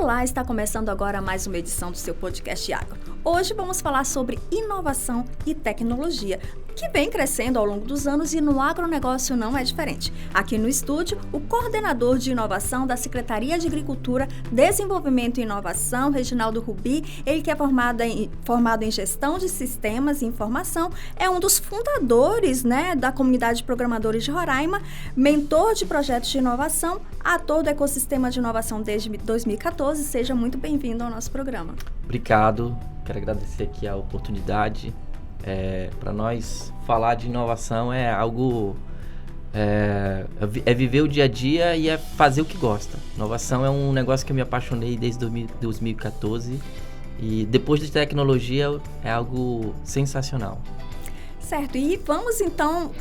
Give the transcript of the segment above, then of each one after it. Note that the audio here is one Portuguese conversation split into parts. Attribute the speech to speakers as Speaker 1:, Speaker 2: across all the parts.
Speaker 1: Olá, está começando agora mais uma edição do seu podcast Agro. Hoje vamos falar sobre inovação e tecnologia, que vem crescendo ao longo dos anos e no agronegócio não é diferente. Aqui no estúdio, o coordenador de inovação da Secretaria de Agricultura, Desenvolvimento e Inovação, Reginaldo Rubi, ele que é formado em Gestão de Sistemas e Informação, é um dos fundadores, da comunidade de programadores de Roraima, mentor de projetos de inovação, ator do ecossistema de inovação desde 2014. Seja muito bem-vindo ao nosso programa.
Speaker 2: Obrigado, quero agradecer aqui a oportunidade. Para nós, falar de inovação é algo... É viver o dia a dia e é fazer o que gosta. Inovação é um negócio que eu me apaixonei desde 2014 e depois de tecnologia é algo sensacional.
Speaker 1: Certo, e vamos então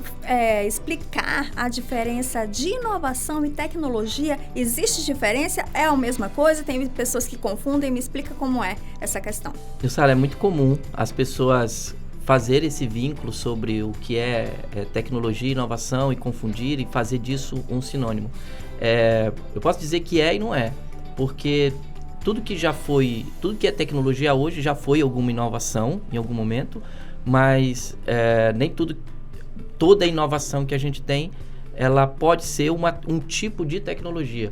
Speaker 1: explicar a diferença de inovação e tecnologia. Existe diferença? É a mesma coisa? Tem pessoas que confundem, me explica como é essa questão.
Speaker 2: Sara, é muito comum as pessoas fazer esse vínculo sobre o que é tecnologia, inovação e confundir e fazer disso um sinônimo. Eu posso dizer que é e não é, porque tudo que é tecnologia hoje já foi alguma inovação em algum momento, mas nem toda inovação que a gente tem, ela pode ser um tipo de tecnologia.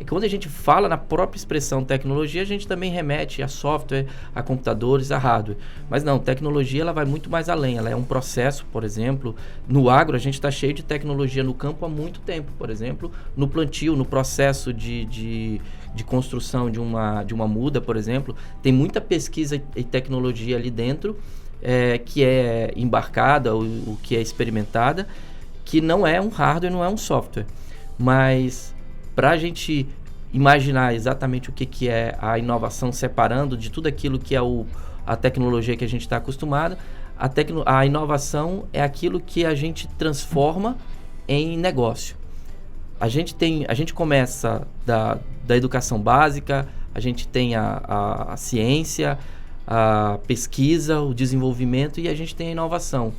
Speaker 2: Quando a gente fala na própria expressão tecnologia, a gente também remete a software, a computadores, a hardware. Mas não, tecnologia ela vai muito mais além. Ela é um processo, por exemplo. No agro, a gente está cheio de tecnologia no campo há muito tempo. Por exemplo, no plantio, no processo de construção de uma muda, por exemplo. Tem muita pesquisa e tecnologia ali dentro que é embarcada, o que é experimentada, que não é um hardware, não é um software. Mas para a gente imaginar exatamente o que é a inovação, separando de tudo aquilo que é a tecnologia que a gente está acostumado, a inovação é aquilo que a gente transforma em negócio. A gente começa da educação básica, a gente tem a ciência, a pesquisa, o desenvolvimento e a gente tem a inovação.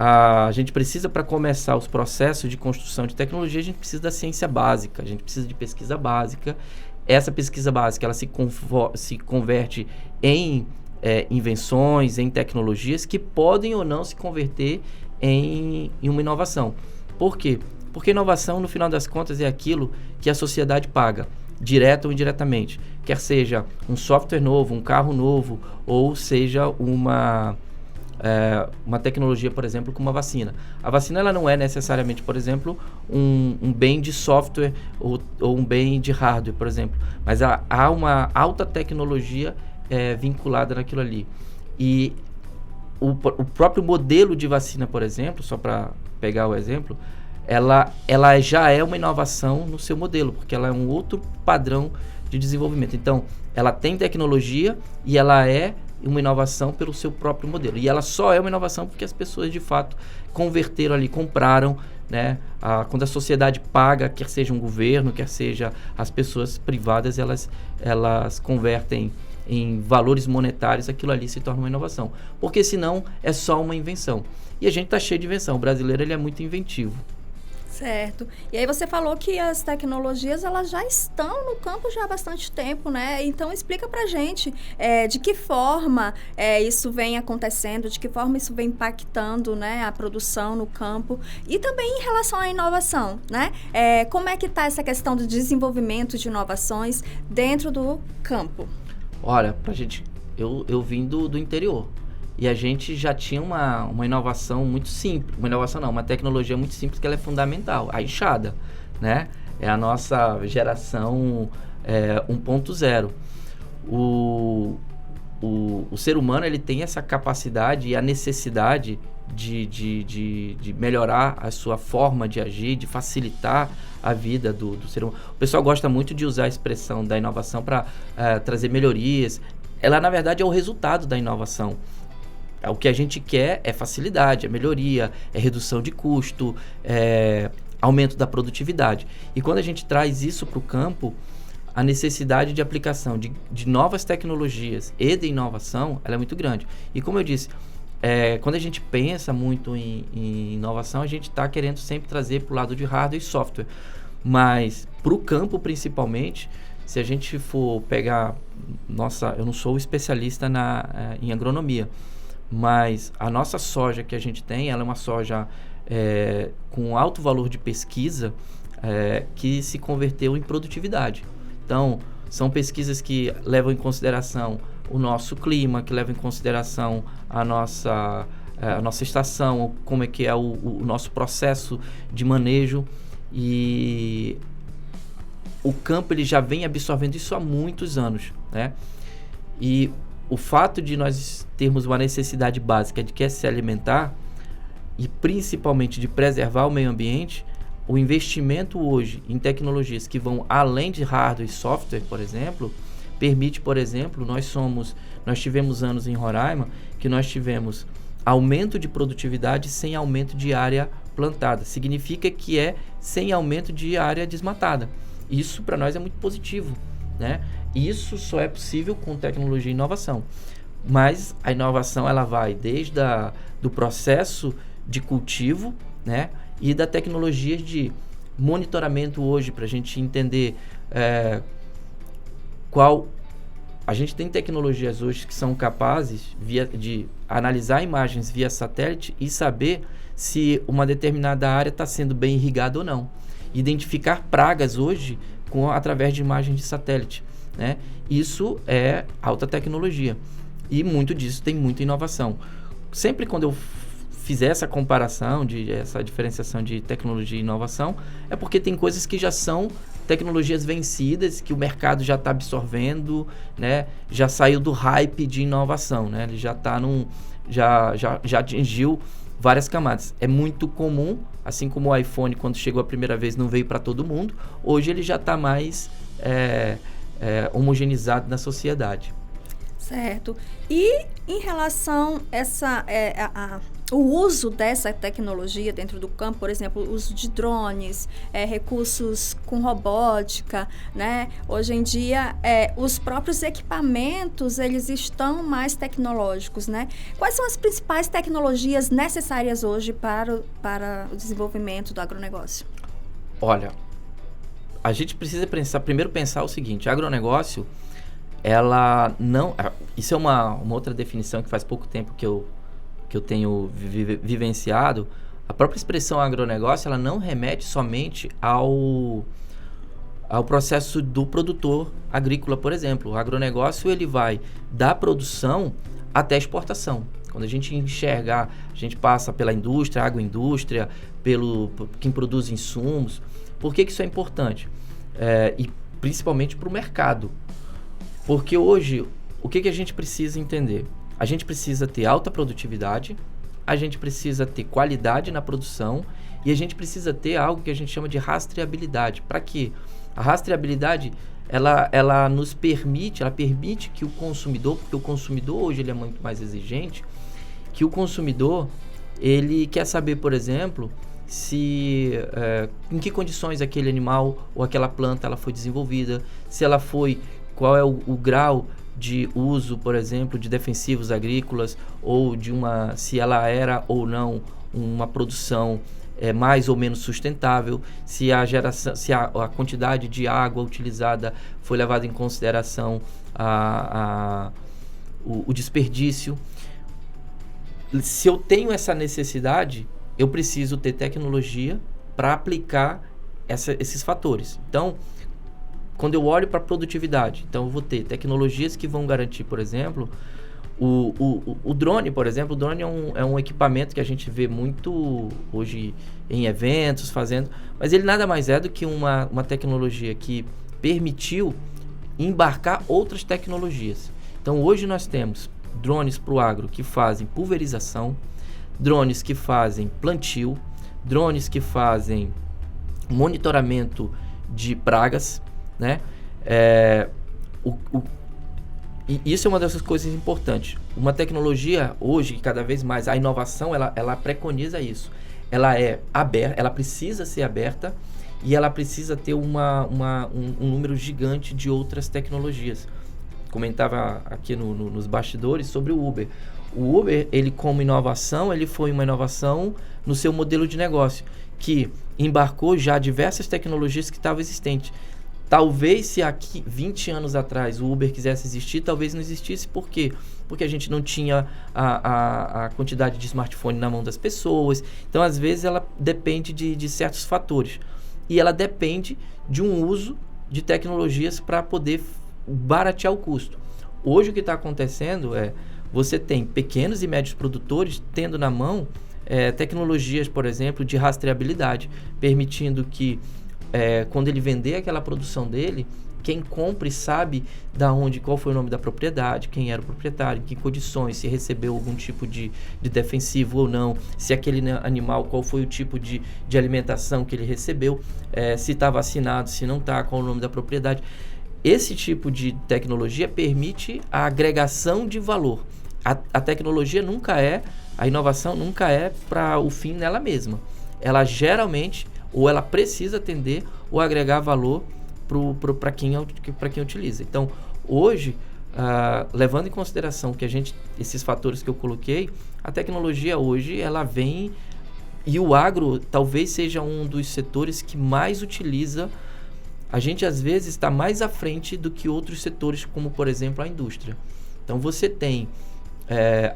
Speaker 2: A gente precisa, para começar os processos de construção de tecnologia, a gente precisa da ciência básica, a gente precisa de pesquisa básica. Essa pesquisa básica ela se converte em invenções, em tecnologias que podem ou não se converter em uma inovação. Por quê? Porque inovação, no final das contas, é aquilo que a sociedade paga, direta ou indiretamente. Quer seja um software novo, um carro novo, ou seja uma tecnologia, por exemplo, como uma vacina. A vacina ela não é necessariamente, por exemplo, um bem de software ou um bem de hardware, por exemplo. Mas há uma alta tecnologia vinculada naquilo ali. E o próprio modelo de vacina, por exemplo, só para pegar o exemplo, ela já é uma inovação no seu modelo, porque ela é um outro padrão de desenvolvimento. Então, ela tem tecnologia e ela é uma inovação pelo seu próprio modelo. E ela só é uma inovação porque as pessoas, de fato, converteram ali, compraram, quando a sociedade paga, quer seja um governo, quer seja as pessoas privadas, elas convertem em valores monetários, aquilo ali se torna uma inovação. Porque senão é só uma invenção. E a gente está cheio de invenção. O brasileiro ele é muito inventivo.
Speaker 1: Certo. E aí você falou que as tecnologias elas já estão no campo já há bastante tempo, né? Então explica pra gente de que forma isso vem acontecendo, de que forma isso vem impactando, a produção no campo e também em relação à inovação, né? Como é que está essa questão do desenvolvimento de inovações dentro do campo?
Speaker 2: Olha, eu vim do interior. E a gente já tinha uma inovação muito simples. Uma tecnologia muito simples que ela é fundamental. A enxada, né? É a nossa geração 1.0. O ser humano ele tem essa capacidade e a necessidade de melhorar a sua forma de agir, de facilitar a vida do ser humano. O pessoal gosta muito de usar a expressão da inovação para trazer melhorias. Ela, na verdade, é o resultado da inovação. O que a gente quer é facilidade, é melhoria, é redução de custo, é aumento da produtividade. E quando a gente traz isso para o campo, a necessidade de aplicação de novas tecnologias e de inovação ela é muito grande. E como eu disse, quando a gente pensa muito em inovação, a gente está querendo sempre trazer para o lado de hardware e software. Mas para o campo, principalmente, se a gente for pegar... eu não sou especialista em agronomia, mas a nossa soja que a gente tem, ela é uma soja com alto valor de pesquisa, que se converteu em produtividade. Então, são pesquisas que levam em consideração o nosso clima, que levam em consideração a nossa estação, como é que é o nosso processo de manejo, e o campo ele já vem absorvendo isso há muitos anos, né? E o fato de nós termos uma necessidade básica de se alimentar e principalmente de preservar o meio ambiente, o investimento hoje em tecnologias que vão além de hardware e software, por exemplo, permite, por exemplo, nós tivemos anos em Roraima que nós tivemos aumento de produtividade sem aumento de área plantada. Significa que sem aumento de área desmatada. Isso para nós é muito positivo, né? Isso só é possível com tecnologia e inovação. Mas a inovação ela vai desde do processo de cultivo, né? E da tecnologia de monitoramento hoje, para a gente entender a gente tem tecnologias hoje que são capazes de analisar imagens via satélite e saber se uma determinada área está sendo bem irrigada ou não. Identificar pragas hoje através de imagens de satélite, né? Isso é alta tecnologia e muito disso tem muita inovação. Sempre quando eu fizer essa comparação, essa diferenciação de tecnologia e inovação, é porque tem coisas que já são tecnologias vencidas, que o mercado já está absorvendo, né? Já saiu do hype de inovação, né? Ele já está já atingiu várias camadas. É muito comum, assim como o iPhone, quando chegou a primeira vez, não veio para todo mundo. Hoje ele já está mais homogeneizado na sociedade.
Speaker 1: Certo. E em relação a o uso dessa tecnologia dentro do campo, por exemplo, o uso de drones, recursos com robótica, né? Hoje em dia, os próprios equipamentos, eles estão mais tecnológicos, né? Quais são as principais tecnologias necessárias hoje para o desenvolvimento do agronegócio?
Speaker 2: Olha, a gente precisa primeiro pensar o seguinte: agronegócio, ela não... Isso é uma outra definição que faz pouco tempo que eu tenho vivenciado. A própria expressão agronegócio, ela não remete somente ao processo do produtor agrícola, por exemplo. O agronegócio, ele vai da produção até a exportação. Quando a gente enxergar, a gente passa pela indústria, agroindústria, por quem produz insumos. Por que isso é importante? E principalmente para o mercado. Porque hoje, o que a gente precisa entender? A gente precisa ter alta produtividade, a gente precisa ter qualidade na produção e a gente precisa ter algo que a gente chama de rastreabilidade. Para quê? A rastreabilidade, ela nos permite que o consumidor, porque o consumidor hoje ele é muito mais exigente, que o consumidor, ele quer saber, por exemplo, em que condições aquele animal ou aquela planta ela foi desenvolvida, qual é o grau de uso, por exemplo, de defensivos agrícolas, ou se ela era ou não uma produção mais ou menos sustentável, se a quantidade de água utilizada foi levada em consideração o desperdício. Se eu tenho essa necessidade, eu preciso ter tecnologia para aplicar esses fatores. Então, quando eu olho para a produtividade, então eu vou ter tecnologias que vão garantir, por exemplo, o drone, por exemplo. O drone é um equipamento que a gente vê muito hoje em eventos, mas ele nada mais é do que uma tecnologia que permitiu embarcar outras tecnologias. Então hoje nós temos drones para o agro que fazem pulverização, drones que fazem plantio, drones que fazem monitoramento de pragas, né? E isso é uma dessas coisas importantes. Uma tecnologia hoje, cada vez mais, a inovação, ela preconiza isso. Ela é aberta, ela precisa ser aberta e ela precisa ter um número gigante de outras tecnologias. Comentava aqui nos bastidores sobre o Uber. O Uber, ele como inovação, ele foi uma inovação no seu modelo de negócio, que embarcou já diversas tecnologias que estavam existentes. Talvez se aqui 20 anos atrás o Uber quisesse existir, talvez não existisse. Por quê? Porque a gente não tinha a quantidade de smartphone na mão das pessoas. Então, às vezes, ela depende de certos fatores. E ela depende de um uso de tecnologias para poder baratear o custo. Hoje, o que está acontecendo é, você tem pequenos e médios produtores tendo na mão tecnologias, por exemplo, de rastreabilidade, permitindo que quando ele vender aquela produção dele, quem compre sabe qual foi o nome da propriedade, quem era o proprietário, em que condições, se recebeu algum tipo de defensivo ou não, se aquele animal, qual foi o tipo de alimentação que ele recebeu, se está vacinado, se não está, qual o nome da propriedade. Esse tipo de tecnologia permite a agregação de valor. A tecnologia a inovação nunca é para o fim nela mesma. Ela geralmente, ou ela precisa atender ou agregar valor para quem utiliza. Então, hoje, levando em consideração esses fatores que eu coloquei, a tecnologia hoje, ela vem, e o agro talvez seja um dos setores que mais utiliza. A gente, às vezes, está mais à frente do que outros setores, como, por exemplo, a indústria. Então, você tem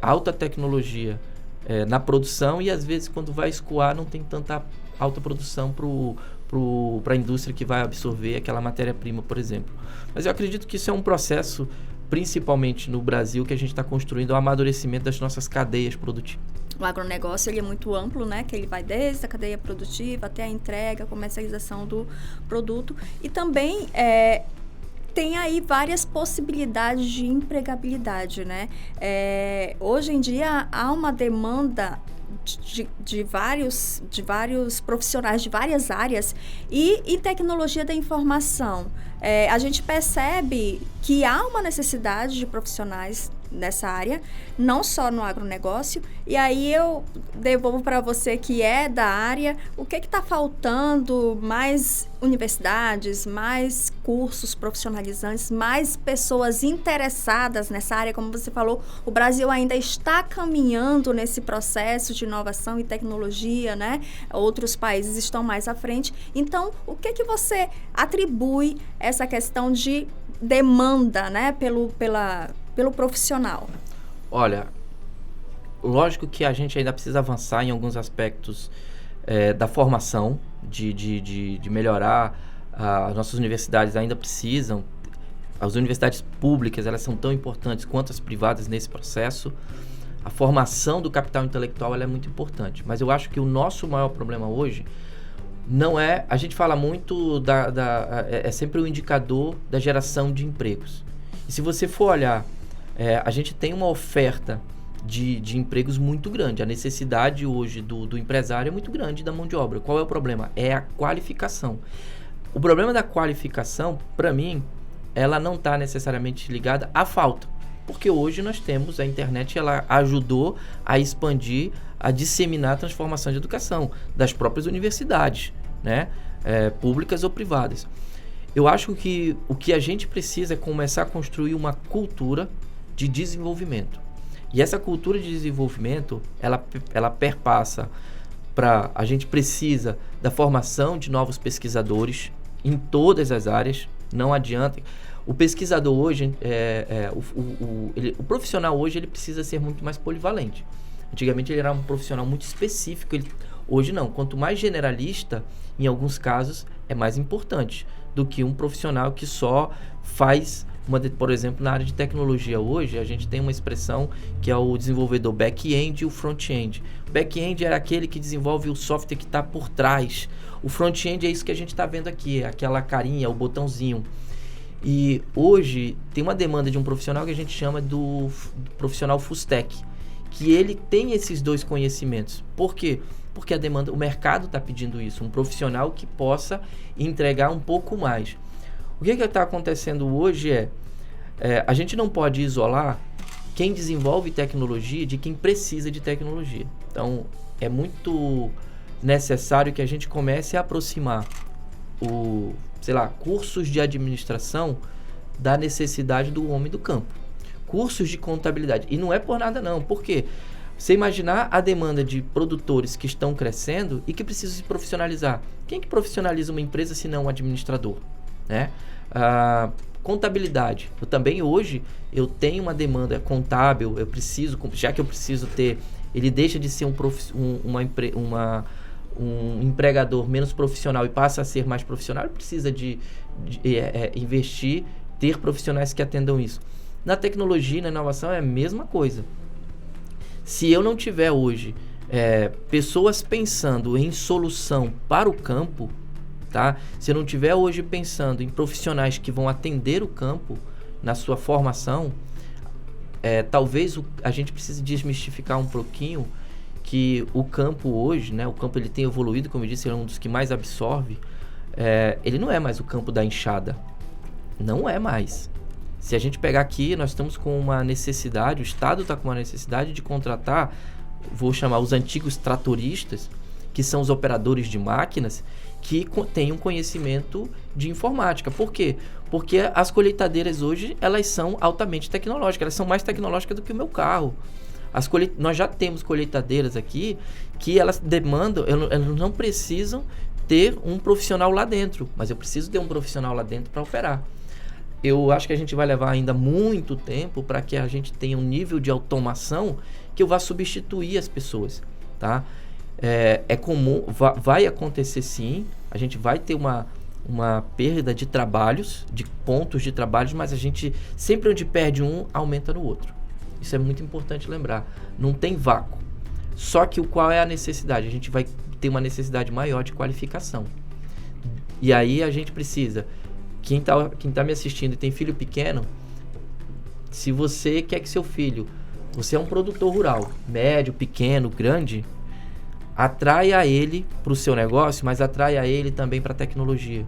Speaker 2: alta tecnologia na produção e, às vezes, quando vai escoar, não tem tanta alta produção para a indústria que vai absorver aquela matéria-prima, por exemplo. Mas eu acredito que isso é um processo, principalmente no Brasil, que a gente está construindo o amadurecimento das nossas cadeias produtivas.
Speaker 1: O agronegócio ele é muito amplo, né? Que ele vai desde a cadeia produtiva até a entrega, a comercialização do produto. E também tem aí várias possibilidades de empregabilidade, né? Hoje em dia há uma demanda de vários profissionais de várias áreas e tecnologia da informação. A gente percebe que há uma necessidade de profissionais nessa área, não só no agronegócio. E aí eu devolvo para você que é da área, o que está faltando? Mais universidades, mais cursos profissionalizantes, mais pessoas interessadas nessa área. Como você falou, o Brasil ainda está caminhando nesse processo de inovação e tecnologia, né? Outros países estão mais à frente. Então, o que você atribui essa questão de demanda, né, pelo profissional?
Speaker 2: Olha, lógico que a gente ainda precisa avançar em alguns aspectos da formação, de melhorar. As nossas universidades ainda precisam. As universidades públicas, elas são tão importantes quanto as privadas nesse processo. A formação do capital intelectual ela é muito importante. Mas eu acho que o nosso maior problema hoje não é... A gente fala muito é sempre o indicador da geração de empregos. E se você for olhar, a gente tem uma oferta de empregos muito grande. A necessidade hoje do empresário é muito grande da mão de obra. Qual é o problema? É a qualificação. O problema da qualificação, para mim, ela não está necessariamente ligada à falta. Porque hoje nós temos a internet, ela ajudou a expandir, a disseminar a transformação de educação das próprias universidades, né? Públicas ou privadas. Eu acho que o que a gente precisa é começar a construir uma cultura de desenvolvimento. E essa cultura de desenvolvimento, ela perpassa a gente precisa da formação de novos pesquisadores em todas as áreas. Não adianta. O pesquisador hoje, o profissional hoje, ele precisa ser muito mais polivalente. Antigamente ele era um profissional muito específico, hoje não. Quanto mais generalista, em alguns casos, é mais importante do que um profissional que só faz, por exemplo, na área de tecnologia hoje, a gente tem uma expressão que é o desenvolvedor back-end e o front-end. O back-end é aquele que desenvolve o software que está por trás. O front-end é isso que a gente está vendo aqui, aquela carinha, o botãozinho. E hoje tem uma demanda de um profissional que a gente chama do profissional full stack, que ele tem esses dois conhecimentos. Por quê? Porque o mercado está pedindo isso, um profissional que possa entregar um pouco mais. O que está acontecendo hoje a gente não pode isolar quem desenvolve tecnologia de quem precisa de tecnologia. Então, é muito necessário que a gente comece a aproximar cursos de administração da necessidade do homem do campo. Cursos de contabilidade. E não é por nada não. Por quê? Você imaginar a demanda de produtores que estão crescendo e que precisam se profissionalizar. Quem que profissionaliza uma empresa se não o administrador? né? Contabilidade. Eu também hoje eu tenho uma demanda contábil, já que eu preciso ter, ele deixa de ser um empregador menos profissional e passa a ser mais profissional, ele precisa de investir, ter profissionais que atendam isso. Na tecnologia e na inovação é a mesma coisa. Se eu não tiver hoje pessoas pensando em solução para o campo, tá? Se eu não tiver hoje pensando em profissionais que vão atender o campo na sua formação, talvez a gente precise desmistificar um pouquinho que o campo hoje, né? O campo ele tem evoluído, como eu disse, ele é um dos que mais absorve. Ele não é mais o campo da enxada. Não é mais. Se a gente pegar aqui, nós estamos com uma necessidade, o Estado está com uma necessidade de contratar, vou chamar os antigos tratoristas, que são os operadores de máquinas, que tenham conhecimento de informática. Por quê? Porque as colheitadeiras hoje, elas são altamente tecnológicas, elas são mais tecnológicas do que o meu carro. Nós já temos colheitadeiras aqui que elas demandam, elas não precisam ter um profissional lá dentro, mas eu preciso ter um profissional lá dentro para operar. Eu acho que a gente vai levar ainda muito tempo para que a gente tenha um nível de automação que eu vá substituir as pessoas, tá? É comum, vai acontecer sim, a gente vai ter uma perda de trabalhos, de pontos de trabalhos, mas a gente, sempre onde perde um, aumenta no outro. Isso é muito importante lembrar. Não tem vácuo. Só que qual é a necessidade? A gente vai ter uma necessidade maior de qualificação. E aí a gente precisa... Quem tá me assistindo e tem filho pequeno, se você quer que seu filho... Você é um produtor rural, médio, pequeno, grande... Atraia ele para o seu negócio, mas atraia ele também para a tecnologia.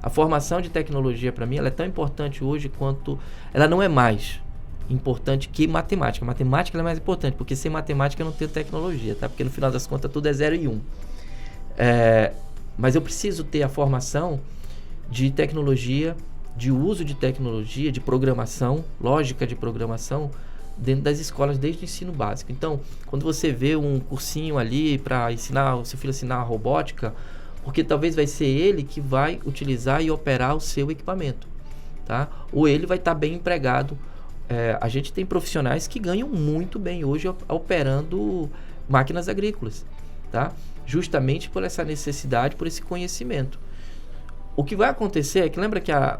Speaker 2: A formação de tecnologia, para mim, ela é tão importante hoje quanto... Ela não é mais importante que matemática. Matemática ela é mais importante, porque sem matemática eu não tenho tecnologia, tá? Porque no final das contas tudo é 0 e 1. Mas eu preciso ter a formação de tecnologia, de uso de tecnologia, de programação, lógica de programação, dentro das escolas desde o ensino básico. Então, quando você vê um cursinho ali para ensinar o seu filho a ensinar a robótica, porque talvez vai ser ele que vai utilizar e operar o seu equipamento, tá? Ou ele vai estar bem empregado. A gente tem profissionais que ganham muito bem hoje operando máquinas agrícolas, tá? Justamente por essa necessidade, por esse conhecimento. O que vai acontecer é que lembra que a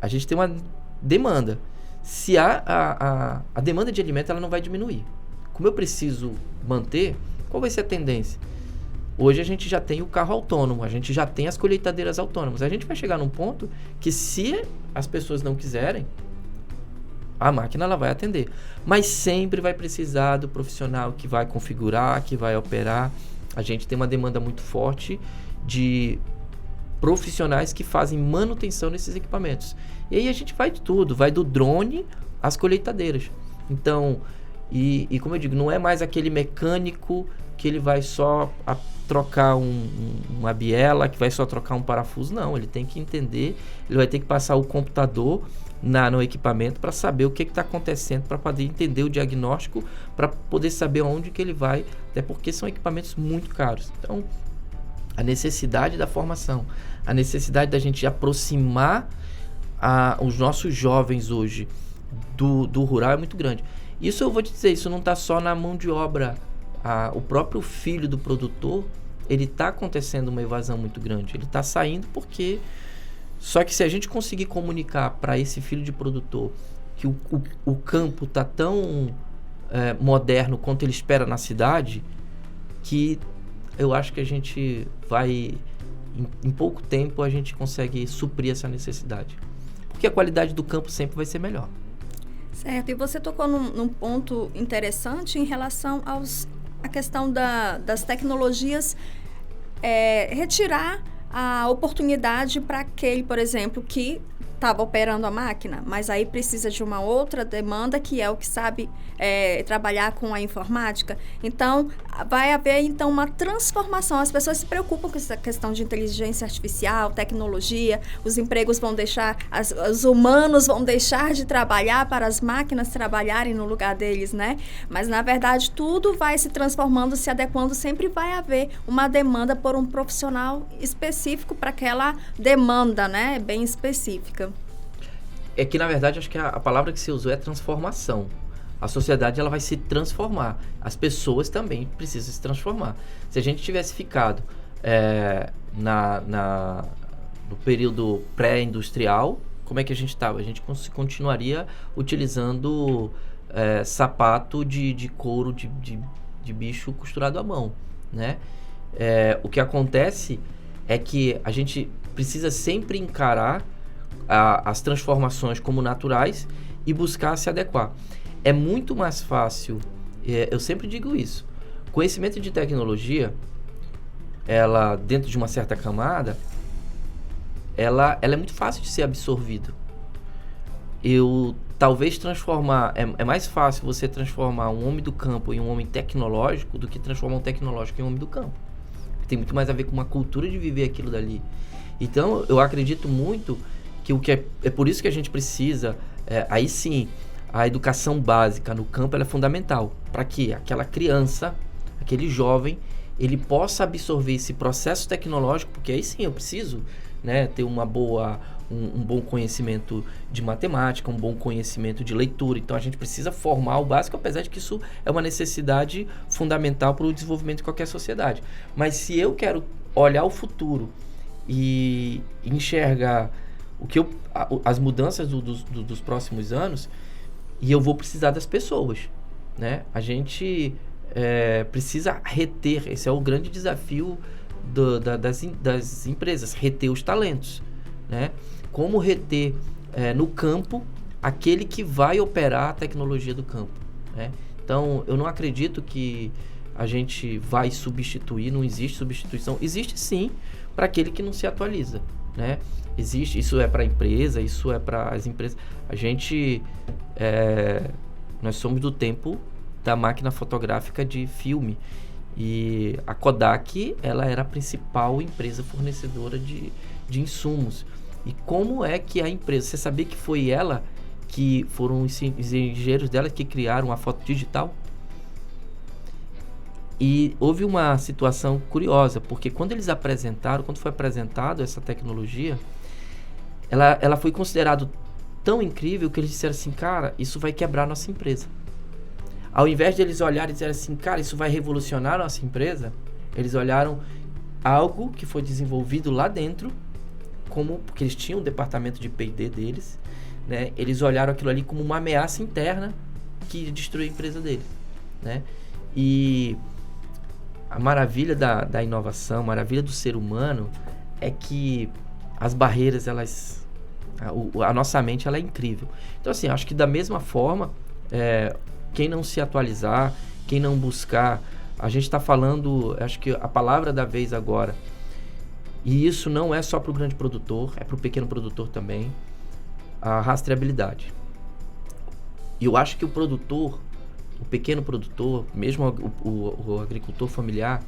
Speaker 2: gente tem uma demanda. Se a demanda de alimento ela não vai diminuir. Como eu preciso manter, qual vai ser a tendência? Hoje a gente já tem o carro autônomo, a gente já tem as colheitadeiras autônomas. A gente vai chegar num ponto que se as pessoas não quiserem, a máquina ela vai atender. Mas sempre vai precisar do profissional que vai configurar, que vai operar. A gente tem uma demanda muito forte de profissionais que fazem manutenção nesses equipamentos. E aí a gente vai de tudo, vai do drone às colheitadeiras. Então, e como eu digo, não é mais aquele mecânico que ele vai só trocar uma biela, que vai só trocar um parafuso. Não, ele tem que entender, ele vai ter que passar o computador no equipamento para saber o que está acontecendo, para poder entender o diagnóstico, para poder saber onde que ele vai, até porque são equipamentos muito caros. Então, a necessidade da formação, a necessidade da gente aproximar os nossos jovens hoje do rural é muito grande. Isso eu vou te dizer, isso não está só na mão de obra. O próprio filho do produtor, ele está acontecendo uma evasão muito grande. Ele está saindo porque... Só que se a gente conseguir comunicar para esse filho de produtor que o campo está tão moderno quanto ele espera na cidade, que eu acho que a gente vai... Em pouco tempo a gente consegue suprir essa necessidade. Porque a qualidade do campo sempre vai ser melhor.
Speaker 1: Certo, e você tocou num ponto interessante em relação à questão das tecnologias, retirar a oportunidade para aquele, por exemplo, que estava operando a máquina, mas aí precisa de uma outra demanda, que é o que sabe trabalhar com a informática. Então, vai haver então uma transformação. As pessoas se preocupam com essa questão de inteligência artificial, tecnologia, os empregos vão deixar, os humanos vão deixar de trabalhar para as máquinas trabalharem no lugar deles, né? Mas, na verdade, tudo vai se transformando, se adequando, sempre vai haver uma demanda por um profissional específico para aquela demanda, né? Bem específica.
Speaker 2: É que, na verdade, acho que a palavra que você usou é transformação. A sociedade, ela vai se transformar. As pessoas também precisam se transformar. Se a gente tivesse ficado no período pré-industrial, como é que a gente estava? A gente continuaria utilizando sapato de couro de bicho costurado à mão, né? O que acontece é que a gente precisa sempre encarar as transformações como naturais e buscar se adequar. É muito mais fácil, eu sempre digo isso, conhecimento de tecnologia, ela dentro de uma certa camada, ela é muito fácil de ser absorvido. Talvez transformar, é mais fácil você transformar um homem do campo em um homem tecnológico do que transformar um tecnológico em um homem do campo. Tem muito mais a ver com uma cultura de viver aquilo dali. Então, eu acredito muito que é por isso que a gente precisa, aí sim, a educação básica no campo ela é fundamental, para que aquela criança, aquele jovem, ele possa absorver esse processo tecnológico, porque aí sim eu preciso, né, ter um bom conhecimento de matemática, um bom conhecimento de leitura. Então a gente precisa formar o básico, apesar de que isso é uma necessidade fundamental para o desenvolvimento de qualquer sociedade. Mas se eu quero olhar o futuro e enxergar as mudanças dos próximos anos, e eu vou precisar das pessoas, né? A gente precisa reter, esse é o grande desafio das empresas, reter os talentos, né? Como reter no campo aquele que vai operar a tecnologia do campo, né? Então, eu não acredito que a gente vai substituir, não existe substituição. Existe sim para aquele que não se atualiza, né? Existe, isso é para a empresa, isso é para as empresas. Nós somos do tempo da máquina fotográfica de filme. E a Kodak, ela era a principal empresa fornecedora de insumos. E como é que a empresa... Você sabia que foi ela, que foram os engenheiros dela que criaram a foto digital? E houve uma situação curiosa, porque quando foi apresentado essa tecnologia, ela foi considerada tão incrível que eles disseram assim, cara, isso vai quebrar a nossa empresa. Ao invés de eles olharem e dizer assim, cara, isso vai revolucionar a nossa empresa, eles olharam algo que foi desenvolvido lá dentro, porque eles tinham um departamento de P&D deles, né? Eles olharam aquilo ali como uma ameaça interna que destruiu a empresa deles, né? E a maravilha da inovação, a maravilha do ser humano é que as barreiras, a nossa mente, ela é incrível. Então, assim, acho que da mesma forma, quem não se atualizar, quem não buscar, a gente está falando, acho que a palavra da vez agora, e isso não é só para o grande produtor, é para o pequeno produtor também, a rastreabilidade. E eu acho que o pequeno produtor, mesmo o agricultor familiar,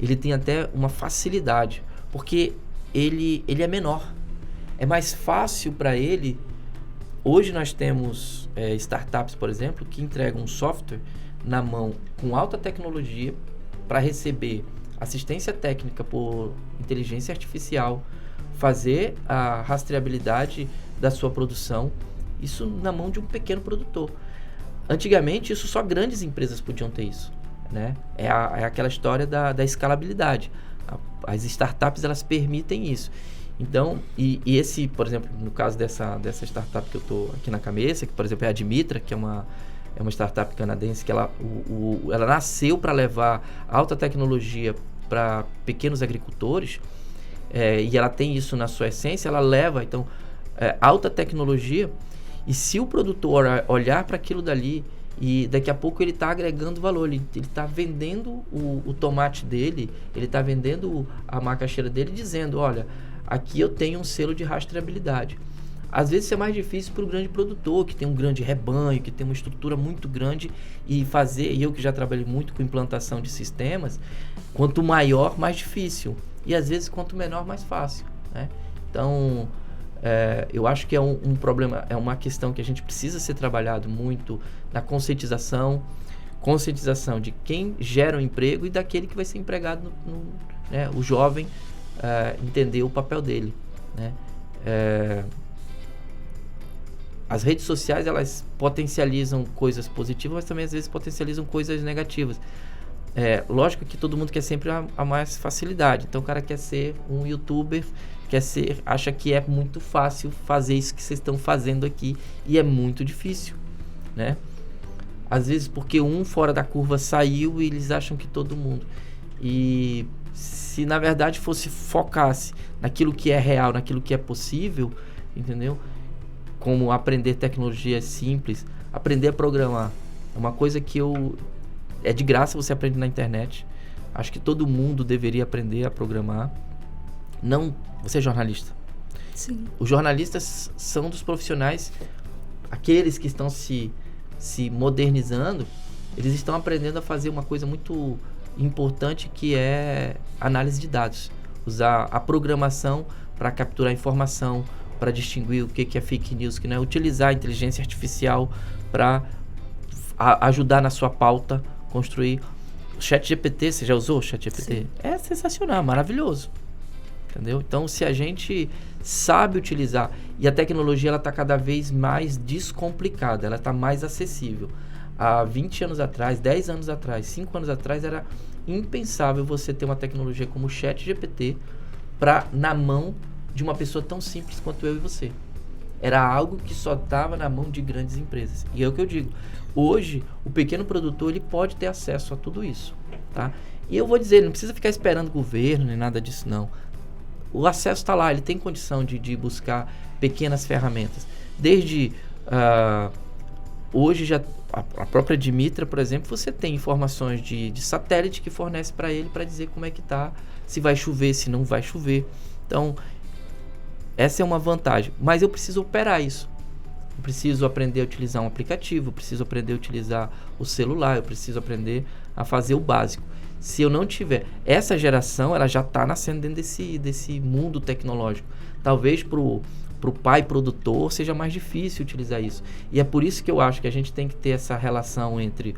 Speaker 2: ele tem até uma facilidade, porque ele é menor. É mais fácil para ele. Hoje nós temos startups, por exemplo, que entregam um software na mão com alta tecnologia para receber assistência técnica por inteligência artificial, fazer a rastreabilidade da sua produção, isso na mão de um pequeno produtor. Antigamente, isso só grandes empresas podiam ter isso, né? É aquela história da escalabilidade. As startups, elas permitem isso. Então, e esse, por exemplo, no caso dessa startup que eu estou aqui na cabeça, que, por exemplo, é a Admitra, que é uma startup canadense, que ela nasceu para levar alta tecnologia para pequenos agricultores, e ela tem isso na sua essência, ela leva, então, alta tecnologia, e se o produtor olhar para aquilo dali, e daqui a pouco ele está agregando valor, ele está vendendo o tomate dele, ele está vendendo a macaxeira dele, dizendo, olha, aqui eu tenho um selo de rastreabilidade. Às vezes isso é mais difícil para o grande produtor, que tem um grande rebanho, que tem uma estrutura muito grande, e eu que já trabalhei muito com implantação de sistemas, quanto maior, mais difícil. E às vezes quanto menor, mais fácil, né? Então, eu acho que é um problema, é uma questão que a gente precisa ser trabalhado muito na conscientização de quem gera o emprego e daquele que vai ser empregado, né? O jovem entender o papel dele, né? As redes sociais, elas potencializam coisas positivas, mas também às vezes potencializam coisas negativas. Lógico que todo mundo quer sempre a mais facilidade. Então o cara quer ser um youtuber, acha que é muito fácil fazer isso que vocês estão fazendo aqui, e é muito difícil, né? Às vezes porque um fora da curva saiu e eles acham que todo mundo. E se na verdade focasse naquilo que é real, naquilo que é possível, entendeu? Como aprender tecnologias simples, aprender a programar. É uma coisa que é de graça, você aprende na internet. Acho que todo mundo deveria aprender a programar. Não, você é jornalista.
Speaker 1: Sim.
Speaker 2: Os jornalistas são dos profissionais, aqueles que estão se modernizando, eles estão aprendendo a fazer uma coisa muito importante, que é análise de dados. Usar a programação para capturar informação, para distinguir o que é fake news, que não é, utilizar a inteligência artificial para ajudar na sua pauta, construir. O ChatGPT, você já usou o ChatGPT?
Speaker 1: Sim.
Speaker 2: É sensacional, maravilhoso. Entendeu? Então, se a gente sabe utilizar, e a tecnologia ela está cada vez mais descomplicada, ela está mais acessível. Há 20 anos atrás, 10 anos atrás, 5 anos atrás, era impensável você ter uma tecnologia como o ChatGPT na mão de uma pessoa tão simples quanto eu e você. Era algo que só estava na mão de grandes empresas. E é o que eu digo. Hoje, o pequeno produtor ele pode ter acesso a tudo isso. Tá? E eu vou dizer, ele não precisa ficar esperando governo nem nada disso, não. O acesso está lá, ele tem condição de buscar pequenas ferramentas. Desde hoje, já a própria Dimitra, por exemplo, você tem informações de satélite que fornece para ele para dizer como é que está, se vai chover, se não vai chover. Então, essa é uma vantagem. Mas eu preciso operar isso. Eu preciso aprender a utilizar um aplicativo, eu preciso aprender a utilizar o celular, eu preciso aprender a fazer o básico. Se eu não tiver... Essa geração, ela já está nascendo dentro desse mundo tecnológico. Talvez para o pai produtor seja mais difícil utilizar isso. E é por isso que eu acho que a gente tem que ter essa relação entre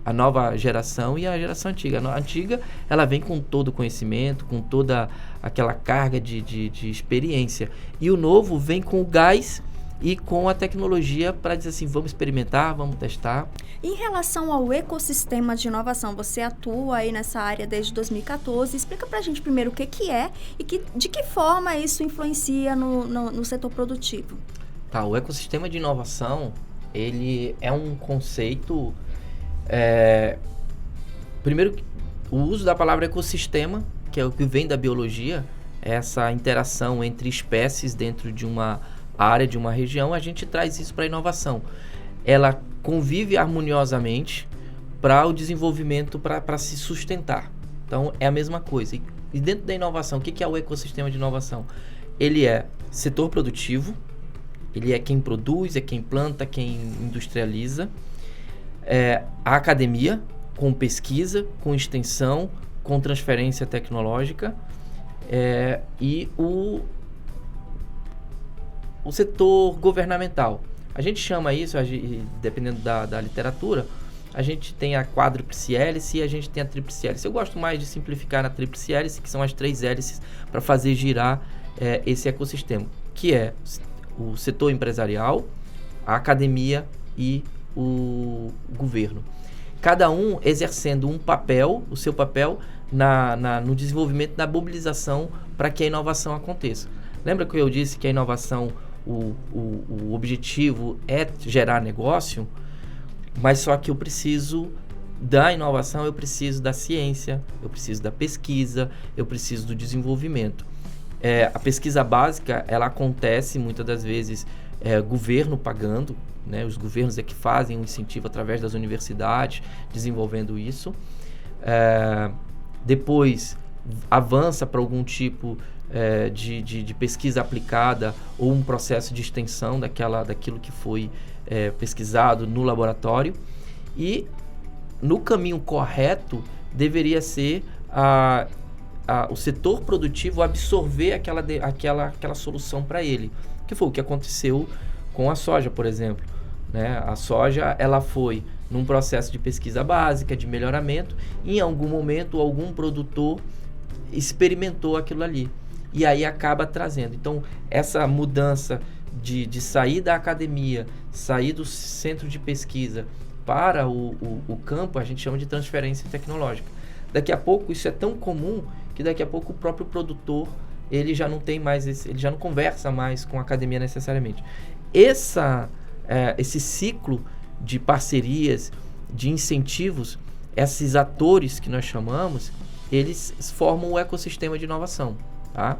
Speaker 2: a nova geração e a geração antiga. A antiga, ela vem com todo o conhecimento, com toda aquela carga de experiência. E o novo vem com o gás e com a tecnologia para dizer assim, vamos experimentar, vamos testar.
Speaker 1: Em relação ao ecossistema de inovação, você atua aí nessa área desde 2014. Explica pra gente primeiro o que é e de que forma isso influencia no setor produtivo.
Speaker 2: Tá, o ecossistema de inovação, ele é um conceito... Primeiro, o uso da palavra ecossistema, que é o que vem da biologia, essa interação entre espécies dentro de uma área, de uma região, a gente traz isso para a inovação. Ela convive harmoniosamente para o desenvolvimento, para se sustentar. Então, é a mesma coisa. E dentro da inovação, o que é o ecossistema de inovação? Ele é setor produtivo, ele é quem produz, é quem planta, quem industrializa, a academia, com pesquisa, com extensão, com transferência tecnológica, e o setor governamental. A gente chama isso, dependendo da literatura, a gente tem a quádruplice hélice e a gente tem a tríplice hélice. Eu gosto mais de simplificar na tríplice hélice, que são as 3 hélices, para fazer girar esse ecossistema, que é o setor empresarial, a academia e o governo. Cada um exercendo o seu papel no desenvolvimento, na mobilização para que a inovação aconteça. Lembra que eu disse que a inovação, o objetivo é gerar negócio, mas só que eu preciso da inovação, eu preciso da ciência, eu preciso da pesquisa, eu preciso do desenvolvimento. A pesquisa básica, ela acontece muitas das vezes governo pagando, né? Os governos é que fazem o incentivo através das universidades, desenvolvendo isso. Depois avança para algum tipo de pesquisa aplicada ou um processo de extensão daquilo que foi pesquisado no laboratório. E no caminho correto deveria ser o setor produtivo absorver aquela solução para ele, que foi o que aconteceu com a soja, por exemplo, né? A soja, ela foi num processo de pesquisa básica, de melhoramento, e em algum momento algum produtor experimentou aquilo ali, e aí acaba trazendo. Então, essa mudança de sair da academia, sair do centro de pesquisa para o campo, a gente chama de transferência tecnológica. Daqui a pouco, isso é tão comum que daqui a pouco o próprio produtor, ele já não tem mais ele já não conversa mais com a academia necessariamente. Esse ciclo de parcerias, de incentivos, esses atores que nós chamamos, eles formam o ecossistema de inovação, tá?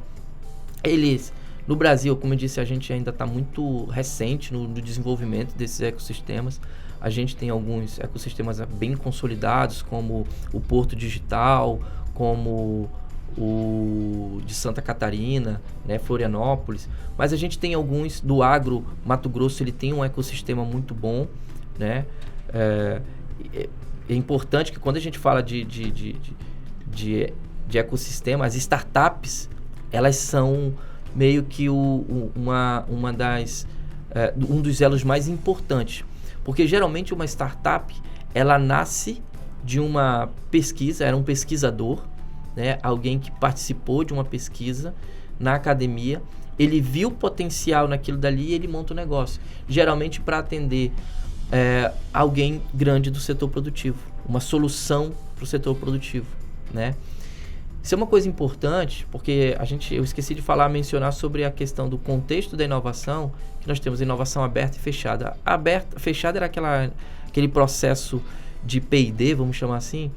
Speaker 2: Eles, no Brasil, como eu disse, a gente ainda está muito recente no desenvolvimento desses ecossistemas. A gente tem alguns ecossistemas bem consolidados, como o Porto Digital, como o de Santa Catarina, né, Florianópolis, mas a gente tem alguns do agro. Mato Grosso, ele tem um ecossistema muito bom, né? É importante que quando a gente fala de ecossistema, as startups, elas são meio que um dos elos mais importantes, porque geralmente uma startup, ela nasce de uma pesquisa, era um pesquisador, né? Alguém que participou de uma pesquisa na academia, ele viu potencial naquilo dali e ele monta um negócio, geralmente para atender alguém grande do setor produtivo, uma solução para o setor produtivo, né? Isso é uma coisa importante, porque eu esqueci de mencionar sobre a questão do contexto da inovação, que nós temos inovação aberta e fechada. Fechada era aquele processo de P&D, vamos chamar assim,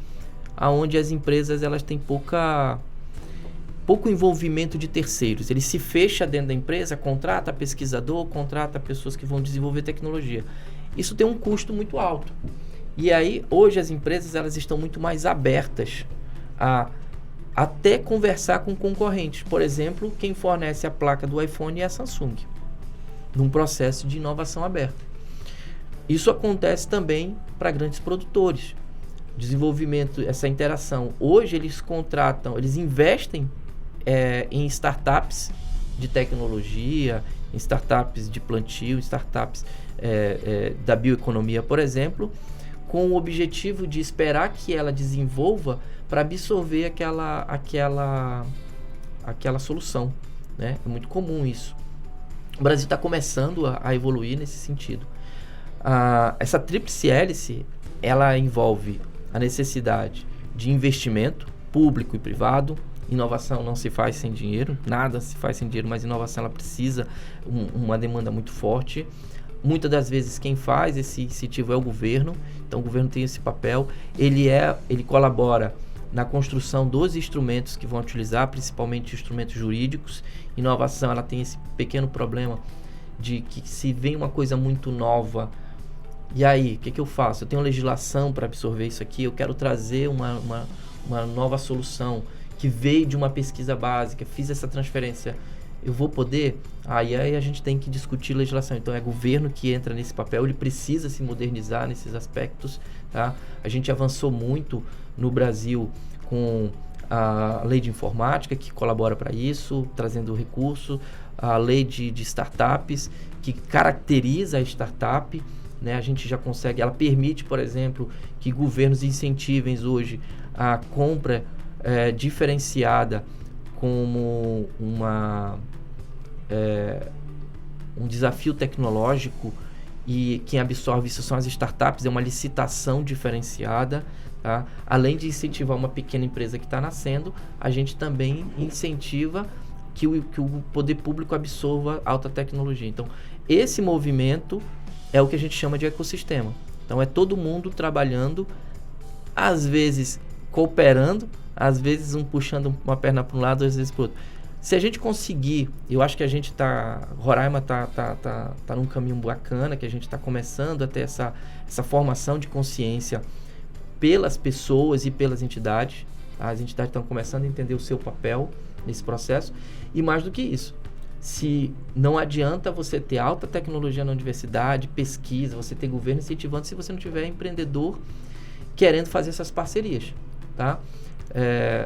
Speaker 2: onde as empresas elas têm pouco envolvimento de terceiros. Ele se fecha dentro da empresa, contrata pesquisador, contrata pessoas que vão desenvolver tecnologia. Isso tem um custo muito alto. E aí, hoje, as empresas elas estão muito mais abertas a até conversar com concorrentes. Por exemplo, quem fornece a placa do iPhone é a Samsung, num processo de inovação aberta. Isso acontece também para grandes produtores. Desenvolvimento, essa interação. Hoje eles investem em startups de tecnologia, em startups de plantio, startups da bioeconomia, por exemplo, com o objetivo de esperar que ela desenvolva para absorver aquela solução, né? É muito comum isso. O Brasil está começando a evoluir nesse sentido. Essa tríplice hélice, ela envolve a necessidade de investimento público e privado. Inovação não se faz sem dinheiro, nada se faz sem dinheiro, mas inovação ela precisa uma demanda muito forte. Muitas das vezes quem faz esse incentivo é o governo, então o governo tem esse papel, ele colabora na construção dos instrumentos que vão utilizar, principalmente instrumentos jurídicos. Inovação ela tem esse pequeno problema de que se vem uma coisa muito nova, e aí, o que eu faço? Eu tenho legislação para absorver isso aqui, eu quero trazer uma nova solução que veio de uma pesquisa básica, fiz essa transferência, eu vou poder? Aí a gente tem que discutir legislação. Então, é o governo que entra nesse papel, ele precisa se modernizar nesses aspectos, tá? A gente avançou muito no Brasil com a lei de informática, que colabora para isso, trazendo recurso, a lei de startups, que caracteriza a startup, né? A gente já consegue, ela permite, por exemplo, que governos incentivem hoje a compra diferenciada como um desafio tecnológico, e quem absorve isso são as startups, é uma licitação diferenciada, tá? Além de incentivar uma pequena empresa que está nascendo, a gente também incentiva que o poder público absorva alta tecnologia. Então, esse movimento é o que a gente chama de ecossistema. Então, é todo mundo trabalhando, às vezes cooperando, às vezes um puxando uma perna para um lado, às vezes para o outro. Se a gente conseguir, eu acho que a gente Roraima tá num caminho bacana, que a gente está começando a ter essa formação de consciência pelas pessoas e pelas entidades, Tá? As entidades estão começando a entender o seu papel nesse processo. E mais do que isso, se não adianta você ter alta tecnologia na universidade, pesquisa, você ter governo incentivando, se você não tiver empreendedor querendo fazer essas parcerias. Tá?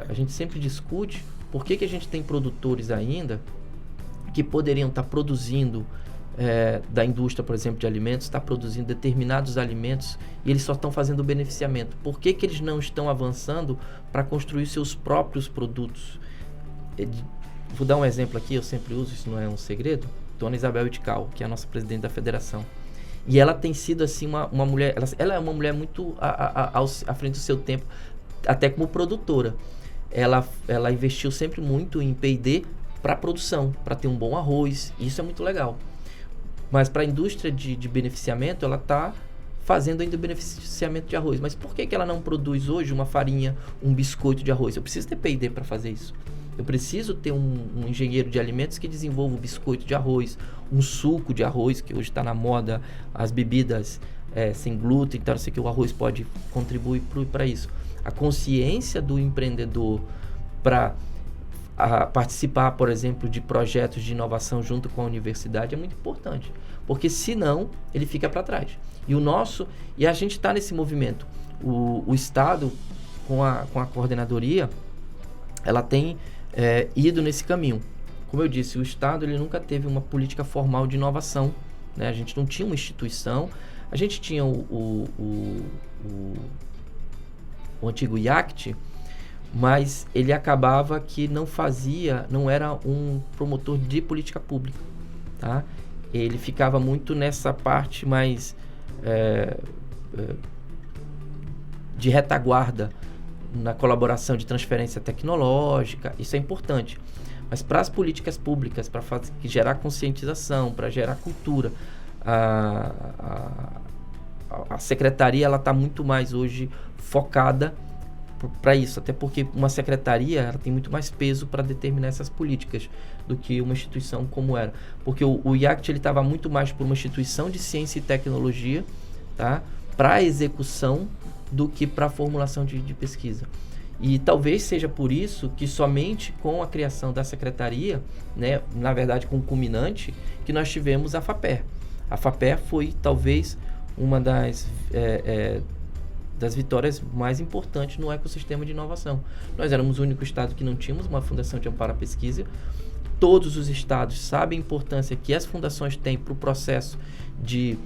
Speaker 2: A gente sempre discute por que a gente tem produtores ainda que poderiam estar produzindo da indústria, por exemplo, de alimentos, está produzindo determinados alimentos e eles só estão fazendo o beneficiamento. Por que eles não estão avançando para construir seus próprios produtos? Vou dar um exemplo aqui, eu sempre uso, isso não é um segredo. Dona Isabel Itcal, que é a nossa presidente da federação. E ela tem sido assim uma mulher, ela é uma mulher muito à frente do seu tempo, até como produtora. Ela investiu sempre muito em P&D para produção, para ter um bom arroz, e isso é muito legal. Mas para a indústria de beneficiamento, ela está fazendo ainda o beneficiamento de arroz. Mas por que ela não produz hoje uma farinha, um biscoito de arroz? Eu preciso ter P&D para fazer isso. Eu preciso ter um engenheiro de alimentos que desenvolva o biscoito de arroz, um suco de arroz, que hoje está na moda, as bebidas sem glúten, então eu sei que o arroz pode contribuir para isso. A consciência do empreendedor para participar, por exemplo, de projetos de inovação junto com a universidade é muito importante, porque senão ele fica para trás. E a gente está nesse movimento. O Estado, com a coordenadoria, ela tem ido nesse caminho. Como eu disse, o Estado ele nunca teve uma política formal de inovação, né? A gente não tinha uma instituição, a gente tinha o antigo IACT, mas ele acabava que não era um promotor de política pública, tá? Ele ficava muito nessa parte mais de retaguarda, na colaboração de transferência tecnológica, isso é importante. Mas para as políticas públicas, para gerar conscientização, para gerar cultura, a secretaria ela está muito mais hoje focada para isso, até porque uma secretaria ela tem muito mais peso para determinar essas políticas do que uma instituição como era, porque o IACT ele estava muito mais por uma instituição de ciência e tecnologia, tá, para a execução do que para a formulação de pesquisa. E talvez seja por isso que somente com a criação da secretaria, né, na verdade com o culminante, que nós tivemos a FAPER. A FAPER foi talvez uma das vitórias mais importantes no ecossistema de inovação. Nós éramos o único estado que não tínhamos uma fundação de amparo à pesquisa. Todos os estados sabem a importância que as fundações têm para o processo de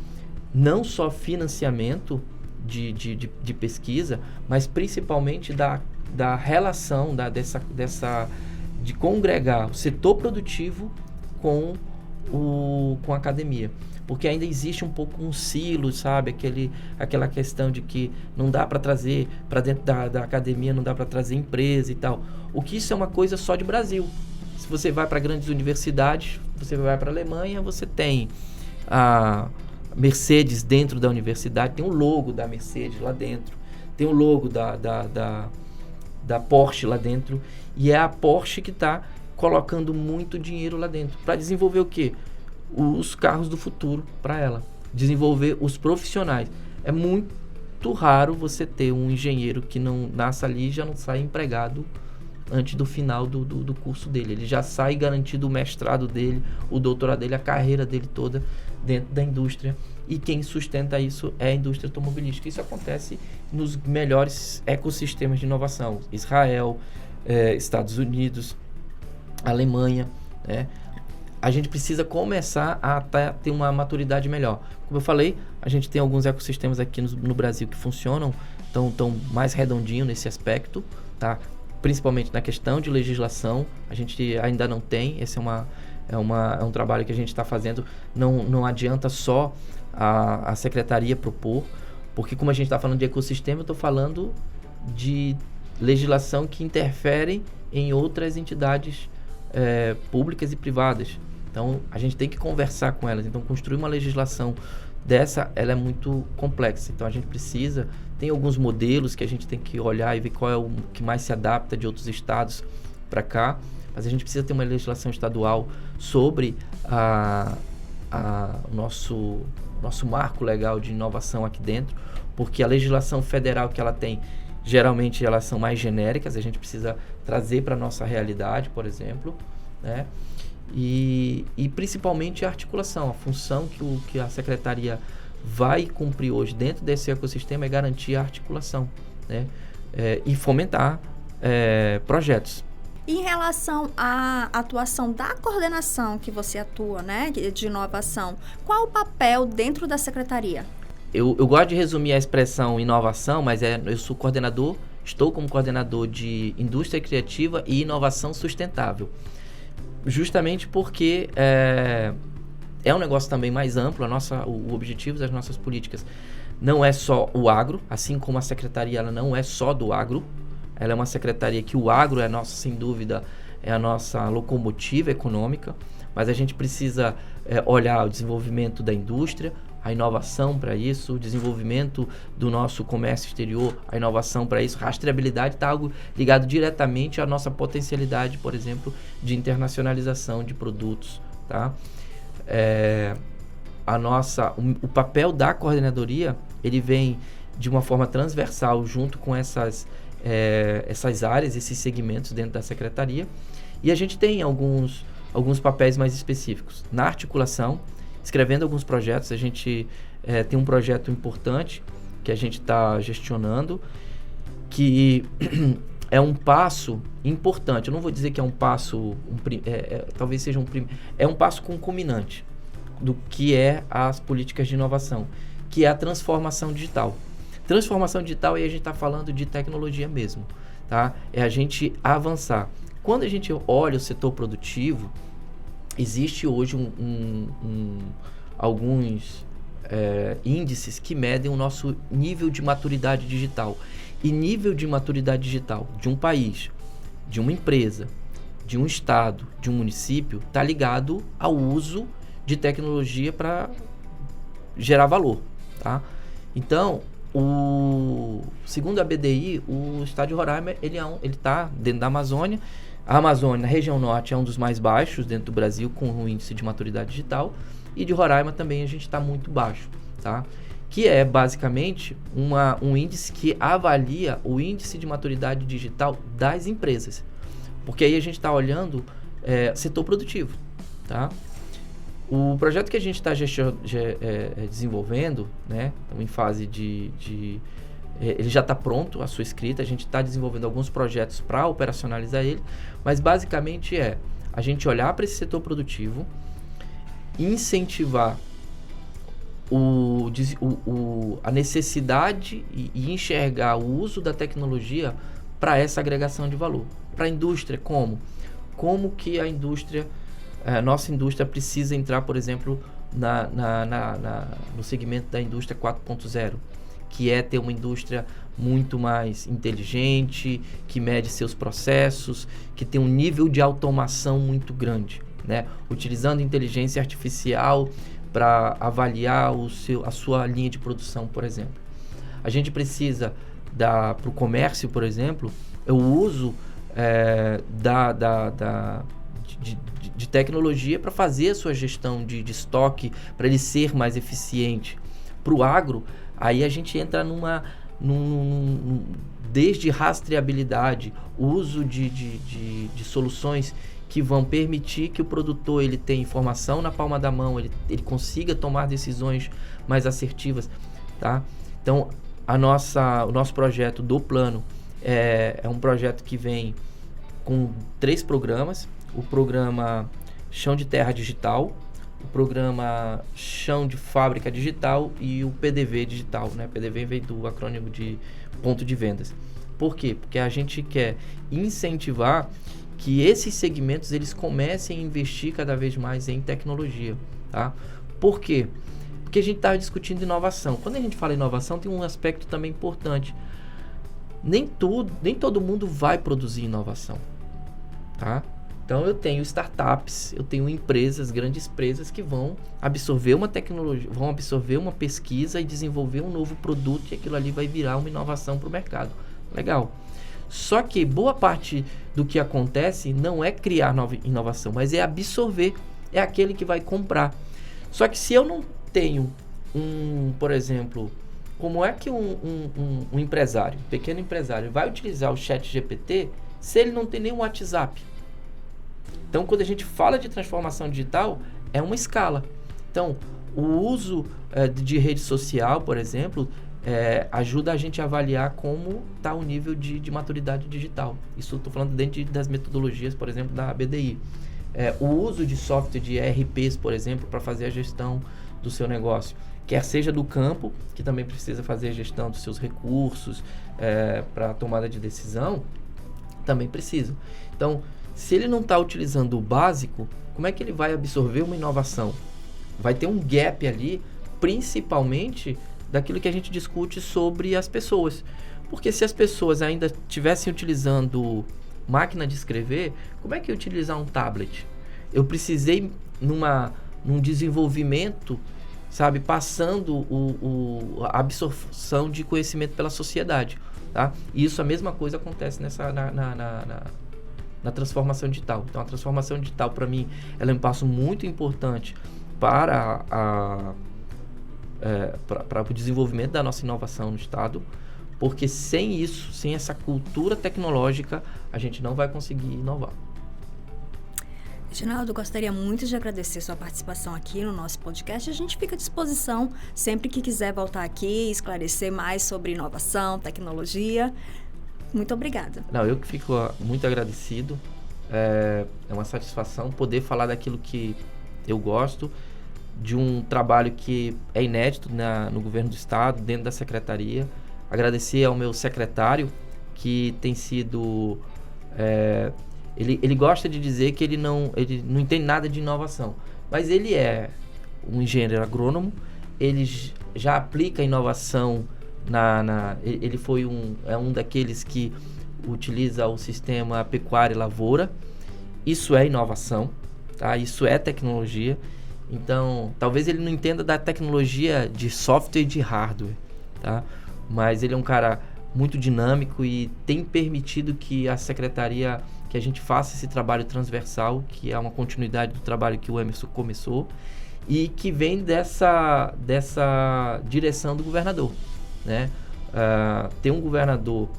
Speaker 2: não só financiamento de pesquisa, mas principalmente da relação de congregar o setor produtivo com a academia. Porque ainda existe um pouco um silo, sabe? Aquela questão de que não dá para trazer para dentro da academia, não dá para trazer empresa e tal. O que isso é uma coisa só de Brasil. Se você vai para grandes universidades, você vai para a Alemanha, você tem a Mercedes dentro da universidade, tem o logo da Mercedes lá dentro, tem o logo da Porsche lá dentro, e é a Porsche que está colocando muito dinheiro lá dentro para desenvolver o quê? Os carros do futuro para ela, desenvolver os profissionais. É muito raro você ter um engenheiro que não nasce ali e já não sai empregado antes do final do curso dele. Ele já sai garantido o mestrado dele, o doutorado dele, a carreira dele toda dentro da indústria. E quem sustenta isso é a indústria automobilística. Isso acontece nos melhores ecossistemas de inovação. Israel, Estados Unidos, Alemanha, né? A gente precisa começar a ter uma maturidade melhor. Como eu falei, a gente tem alguns ecossistemas aqui no Brasil que funcionam, estão mais redondinho nesse aspecto, tá? Principalmente na questão de legislação, a gente ainda não tem. Esse é um trabalho que a gente está fazendo. Não adianta só a secretaria propor, porque como a gente está falando de ecossistema, eu estou falando de legislação que interfere em outras entidades públicas e privadas. Então, a gente tem que conversar com elas. Então, construir uma legislação dessa, ela é muito complexa. Então, a gente precisa... Tem alguns modelos que a gente tem que olhar e ver qual é o que mais se adapta de outros estados para cá. Mas a gente precisa ter uma legislação estadual sobre o nosso marco legal de inovação aqui dentro. Porque a legislação federal que ela tem geralmente elas são mais genéricas, a gente precisa trazer para a nossa realidade, por exemplo, né? E principalmente a articulação, a função que a Secretaria vai cumprir hoje dentro desse ecossistema é garantir a articulação, né? E fomentar projetos.
Speaker 1: Em relação à atuação da coordenação que você atua, né, de inovação, qual o papel dentro da Secretaria?
Speaker 2: Eu gosto de resumir a expressão inovação, mas eu estou como coordenador de indústria criativa e inovação sustentável. Justamente porque é um negócio também mais amplo, o objetivo das nossas políticas não é só o agro, assim como a secretaria ela não é só do agro, ela é uma secretaria que o agro sem dúvida, é a nossa locomotiva econômica, mas a gente precisa olhar o desenvolvimento da indústria, a inovação para isso, o desenvolvimento do nosso comércio exterior, a inovação para isso, rastreabilidade está algo ligado diretamente à nossa potencialidade, por exemplo, de internacionalização de produtos, tá? O papel da coordenadoria, ele vem de uma forma transversal junto com essas áreas, esses segmentos dentro da secretaria, e a gente tem alguns papéis mais específicos. Na articulação, escrevendo alguns projetos, a gente tem um projeto importante que a gente está gestionando, que é um passo importante. Eu não vou dizer que é um passo, talvez seja é um passo concomitante do que é as políticas de inovação, que é a transformação digital. Transformação digital, aí a gente está falando de tecnologia mesmo, tá? É a gente avançar. Quando a gente olha o setor produtivo, existe hoje alguns índices que medem o nosso nível de maturidade digital. E nível de maturidade digital de um país, de uma empresa, de um estado, de um município, está ligado ao uso de tecnologia para gerar valor, tá? Então, segundo a BDI, o estado de Roraima ele está dentro da Amazônia. A Amazônia, na região norte, é um dos mais baixos dentro do Brasil, com o índice de maturidade digital. E de Roraima também a gente está muito baixo, tá? Que é basicamente um índice que avalia o índice de maturidade digital das empresas. Porque aí a gente está olhando setor produtivo, tá? O projeto que a gente está desenvolvendo, né, em fase ele já está pronto, a sua escrita, a gente está desenvolvendo alguns projetos para operacionalizar ele, mas basicamente a gente olhar para esse setor produtivo, incentivar a necessidade e enxergar o uso da tecnologia para essa agregação de valor. Para a indústria, como que a nossa indústria precisa entrar, por exemplo, no segmento da indústria 4.0, que é ter uma indústria muito mais inteligente, que mede seus processos, que tem um nível de automação muito grande, né? Utilizando inteligência artificial para avaliar a sua linha de produção, por exemplo. A gente precisa para o comércio, por exemplo, o uso de tecnologia para fazer a sua gestão de estoque, para ele ser mais eficiente. Para o agro, aí a gente entra desde rastreabilidade, uso de soluções que vão permitir que o produtor ele tenha informação na palma da mão, ele consiga tomar decisões mais assertivas, tá? Então, o nosso projeto do plano é um projeto que vem com 3 programas. O programa Chão de Terra Digital, o programa Chão de Fábrica Digital e o PDV Digital, né? PDV vem do acrônimo de ponto de vendas. Por quê? Porque a gente quer incentivar que esses segmentos eles comecem a investir cada vez mais em tecnologia, tá? Por quê? Porque a gente está discutindo inovação. Quando a gente fala inovação, tem um aspecto também importante. Nem todo mundo vai produzir inovação, tá? Então eu tenho startups, eu tenho empresas, grandes empresas que vão absorver uma tecnologia, vão absorver uma pesquisa e desenvolver um novo produto e aquilo ali vai virar uma inovação para o mercado. Legal. Só que boa parte do que acontece não é criar nova inovação, mas é absorver, é aquele que vai comprar. Só que se eu não tenho por exemplo, como é que um empresário, um pequeno empresário, vai utilizar o ChatGPT se ele não tem nenhum WhatsApp? Então, quando a gente fala de transformação digital, é uma escala. Então, o uso de rede social, por exemplo, ajuda a gente a avaliar como está o nível de maturidade digital. Isso eu estou falando dentro das metodologias, por exemplo, da BDI. O uso de software de ERPs, por exemplo, para fazer a gestão do seu negócio. Quer seja do campo, que também precisa fazer a gestão dos seus recursos para a tomada de decisão, também precisa. Então, se ele não está utilizando o básico, como é que ele vai absorver uma inovação? Vai ter um gap ali, principalmente daquilo que a gente discute sobre as pessoas. Porque se as pessoas ainda estivessem utilizando máquina de escrever, como é que eu utilizar um tablet? Eu precisei num desenvolvimento, sabe, passando a absorção de conhecimento pela sociedade, tá? E isso, a mesma coisa acontece na transformação digital. Então, a transformação digital, para mim, ela é um passo muito importante para o desenvolvimento da nossa inovação no Estado, porque sem isso, sem essa cultura tecnológica, a gente não vai conseguir inovar.
Speaker 1: Reginaldo, gostaria muito de agradecer sua participação aqui no nosso podcast. A gente fica à disposição sempre que quiser voltar aqui, esclarecer mais sobre inovação, tecnologia. Muito obrigada.
Speaker 2: Não, eu que fico muito agradecido. É uma satisfação poder falar daquilo que eu gosto, de um trabalho que é inédito no governo do Estado, dentro da secretaria. Agradecer ao meu secretário, que tem sido... Ele gosta de dizer que ele não entende nada de inovação, mas ele é um engenheiro agrônomo, ele já aplica inovação ele foi um daqueles que utiliza o sistema pecuária e lavoura. Isso é inovação, tá? Isso é tecnologia. Então, talvez ele não entenda da tecnologia de software e de hardware, tá? Mas ele é um cara muito dinâmico e tem permitido que a secretaria, que a gente faça esse trabalho transversal, que é uma continuidade do trabalho que o Emerson começou e que vem dessa direção do governador, né? Ter um governador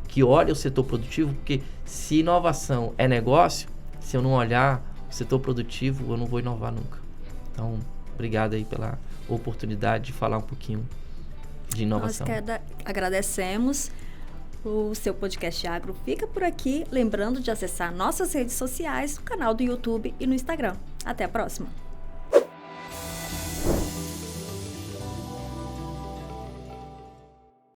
Speaker 2: que olha o setor produtivo, porque se inovação é negócio, se eu não olhar o setor produtivo, eu não vou inovar nunca. Então, obrigado aí pela oportunidade de falar um pouquinho de inovação.
Speaker 1: Nós agradecemos. O seu podcast Agro fica por aqui. Lembrando de acessar nossas redes sociais, o canal do YouTube e no Instagram. Até a próxima!